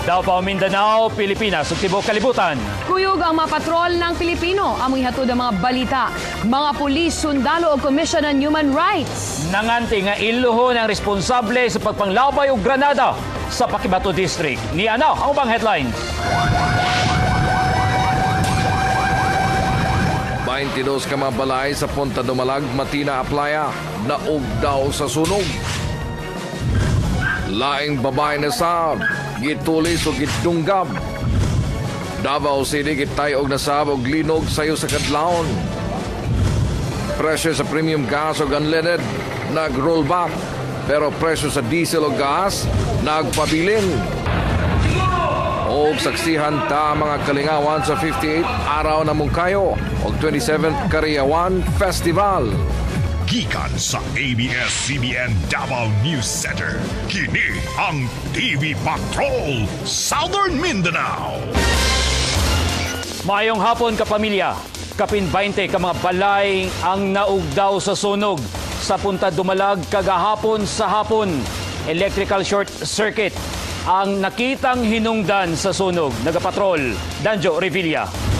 Davao, Mindanao, Pilipinas ug tibuok kalibutan. Kuyog ang mga patrol ng Pilipino amoy hatod ang mga balita, mga pulis, sundalo o Commission on Human Rights. Nanganti nga iluhon ang responsable sa pagpanglabay og granada sa Pakibato District. Ni ano ang ubang headlines? 22 ka mga balay sa Punta Dumalag, Matina, Aplaya, naog daw sa sunog. Laing babae na sab, gitulis o gitdunggab. Davao City gitayog na sab og linog sayo sa kadlawon. Presyo sa premium gas o unleaded nag-rollback, pero presyo sa diesel o gas nagpabilin. O saksihan ta mga kalingawan sa 58 Araw na Mungkayo o 27th Kariyawan Festival. Gikan sa ABS-CBN Davao News Center, kini ang TV Patrol Southern Mindanao. Maayong hapon kapamilya. Kapin 20 ka mga balay ang naugdaw sa sunog sa Punta Dumalag kagahapon sa hapon. Electrical short circuit ang nakitang hinungdan sa sunog. Nagapatrol, Danjo Revilla.